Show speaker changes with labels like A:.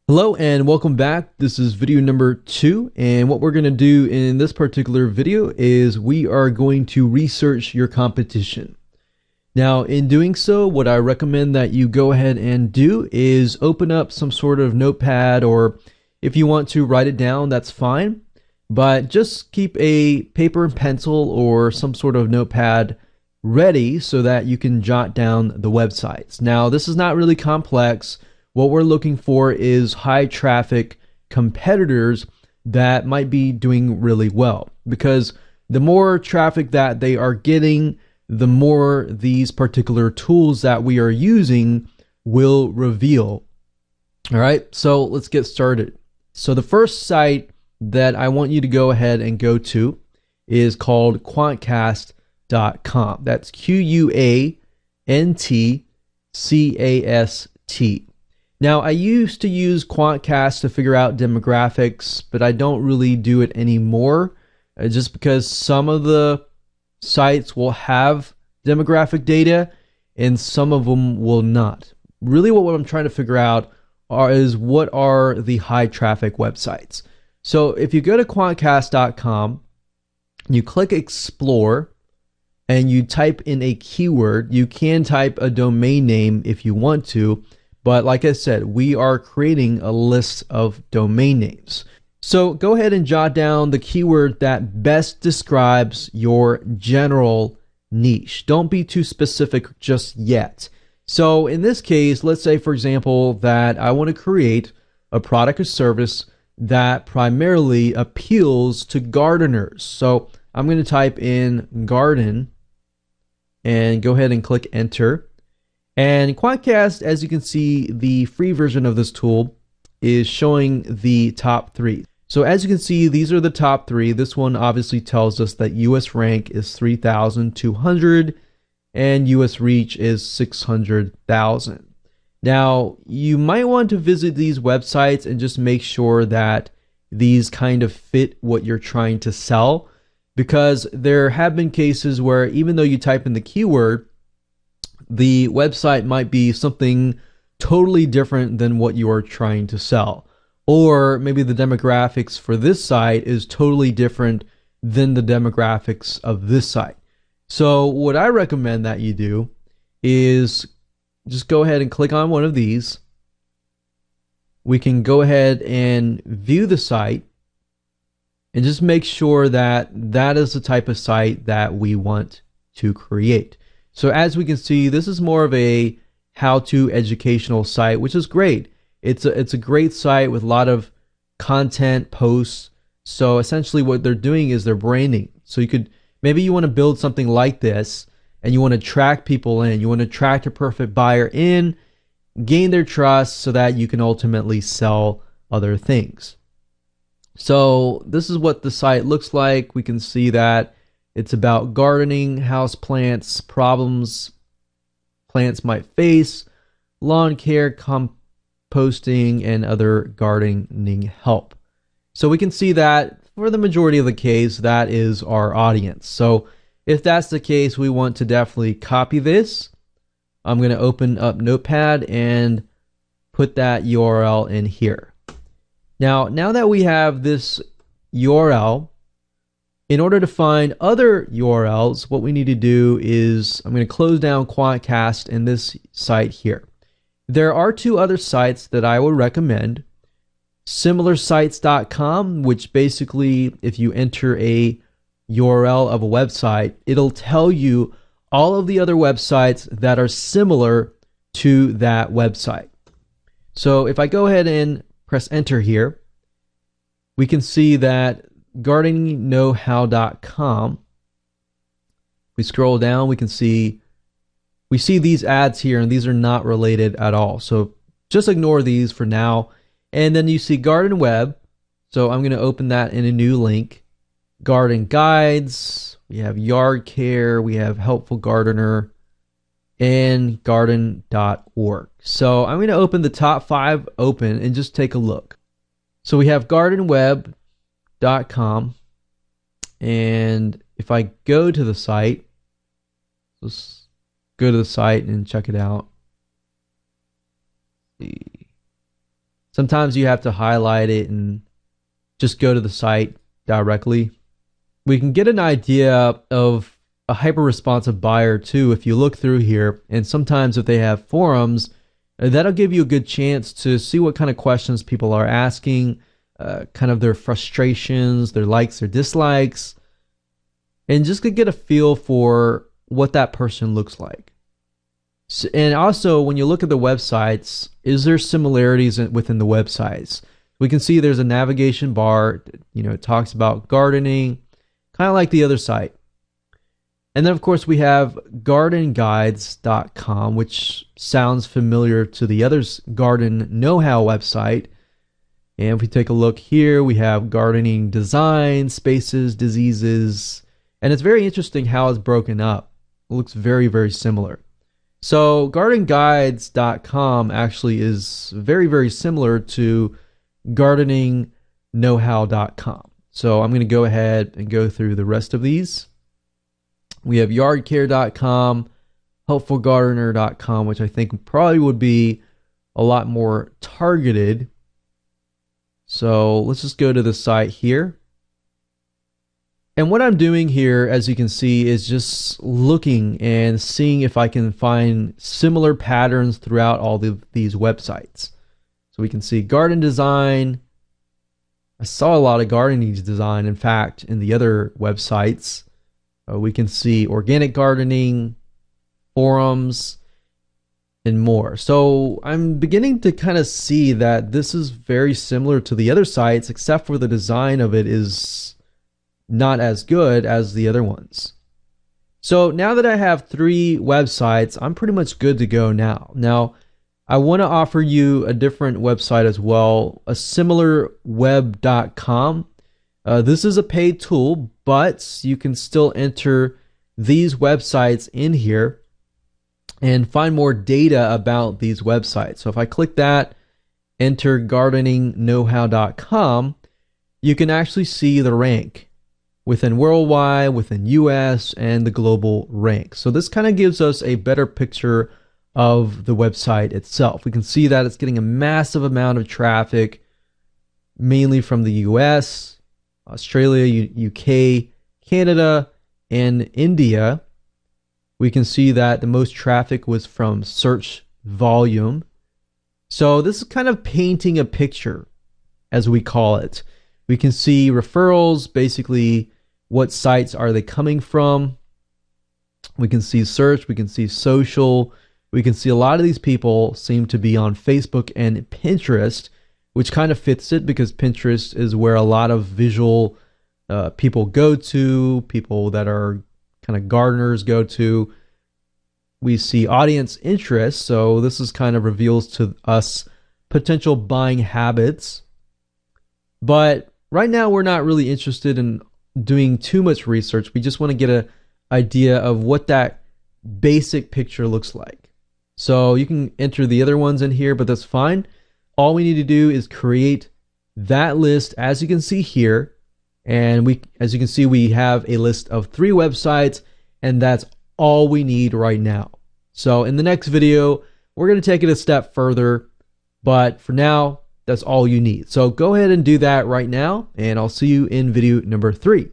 A: Hello and welcome back. This is video number 2, and what we're going to do in this particular video is we are going to research your competition. Now, in doing so, what I recommend that you go ahead and do is open up some sort of notepad, or if you want to write it down, that's fine. But just keep a paper and pencil or some sort of notepad ready so that you can jot down the websites. Now, this is not really complex. What we're looking for is high traffic competitors that might be doing really well, because the more traffic that they are getting, the more these particular tools that we are using will reveal. All right, so let's get started. So the first site that I want you to go ahead and go to is called quantcast.com. That's QUANTCAST. Now, I used to use Quantcast to figure out demographics, but I don't really do it anymore, just because some of the sites will have demographic data and some of them will not. Really, what I'm trying to figure out is what are the high traffic websites. So if you go to quantcast.com, you click Explore, and you type in a keyword. You can type a domain name if you want to, but like I said, we are creating a list of domain names. So go ahead and jot down the keyword that best describes your general niche. Don't be too specific just yet. So in this case, let's say, for example, that I want to create a product or service that primarily appeals to gardeners. So I'm going to type in garden and go ahead and click enter. And Quantcast, as you can see, the free version of this tool is showing the top 3. So as you can see, these are the top 3. This one obviously tells us that US rank is 3,200 and US reach is 600,000. Now, you might want to visit these websites and just make sure that these kind of fit what you're trying to sell, because there have been cases where even though you type in the keyword, the website might be something totally different than what you are trying to sell. Or maybe the demographics for this site is totally different than the demographics of this site. So what I recommend that you do is just go ahead and click on one of these. We can go ahead and view the site and just make sure that that is the type of site that we want to create. So as we can see, this is more of a how-to educational site, which is great. It's a great site with a lot of content posts. So essentially what they're doing is they're branding. So maybe you want to build something like this and you want to attract people in. You want to attract a perfect buyer in, gain their trust so that you can ultimately sell other things. So this is what the site looks like. We can see that it's about gardening, house plants, problems plants might face, lawn care, composting, and other gardening help. So we can see that for the majority of the case, that is our audience. So if that's the case, we want to definitely copy this. I'm going to open up Notepad and put that URL in here. Now that we have this URL, in order to find other URLs, what we need to do is I'm going to close down Quantcast in this site here. There are 2 other sites that I would recommend. Similarsites.com, which basically, if you enter a URL of a website, it'll tell you all of the other websites that are similar to that website. So if I go ahead and press enter here, we can see that gardeningknowhow.com. We scroll down, we see these ads here, and these are not related at all. So just ignore these for now. And then you see Garden Web. So I'm going to open that in a new link. Garden guides, we have yard care, we have helpful gardener, and garden.org. So I'm going to open the top 5 open and just take a look. So we have gardenweb.com, and if I go to the site, let's go to the site and check it out. Sometimes you have to highlight it and just go to the site directly. We can get an idea of a hyper-responsive buyer too if you look through here. And sometimes if they have forums, that'll give you a good chance to see what kind of questions people are asking, kind of their frustrations, their likes, their dislikes, and just to get a feel for what that person looks like. And also, when you look at the websites, is there similarities within the websites? We can see there's a navigation bar, it talks about gardening, kind of like the other site. And then, of course, we have gardenguides.com, which sounds familiar to the other garden know-how website. And if we take a look here, we have gardening design, spaces, diseases, and it's very interesting how it's broken up. It looks very, very similar. So gardenguides.com actually is very, very similar to gardeningknowhow.com. So I'm going to go ahead and go through the rest of these. We have yardcare.com, helpfulgardener.com, which I think probably would be a lot more targeted. So let's just go to the site here. And what I'm doing here, as you can see, is just looking and seeing if I can find similar patterns throughout all these websites. So we can see garden design. I saw a lot of gardening design, in fact, in the other websites. We can see organic gardening, forums, and more. So I'm beginning to kind of see that this is very similar to the other sites, except for the design of it is not as good as the other ones. So now that I have 3 websites, I'm pretty much good to go now. Now, I want to offer you a different website as well, a similar web.com. This is a paid tool, but you can still enter these websites in here and find more data about these websites. So if I click that, enter gardeningknowhow.com, you can actually see the rank within worldwide, within US, and the global rank. So this kind of gives us a better picture of the website itself. We can see that it's getting a massive amount of traffic, mainly from the US, Australia, UK, Canada, and India. We can see that the most traffic was from search volume. So this is kind of painting a picture, as we call it. We can see referrals, basically what sites are they coming from. We can see search, we can see social. We can see a lot of these people seem to be on Facebook and Pinterest, which kind of fits it because Pinterest is where a lot of visual people go to, people that are kind of gardeners go to. We see audience interest, so this is kind of reveals to us potential buying habits. But right now we're not really interested in doing too much research. We just want to get an idea of what that basic picture looks like. So you can enter the other ones in here, but that's fine. All we need to do is create that list, as you can see here. And as you can see, we have a list of 3 websites, and that's all we need right now. So in the next video, we're going to take it a step further, but for now, that's all you need. So go ahead and do that right now, and I'll see you in video number 3.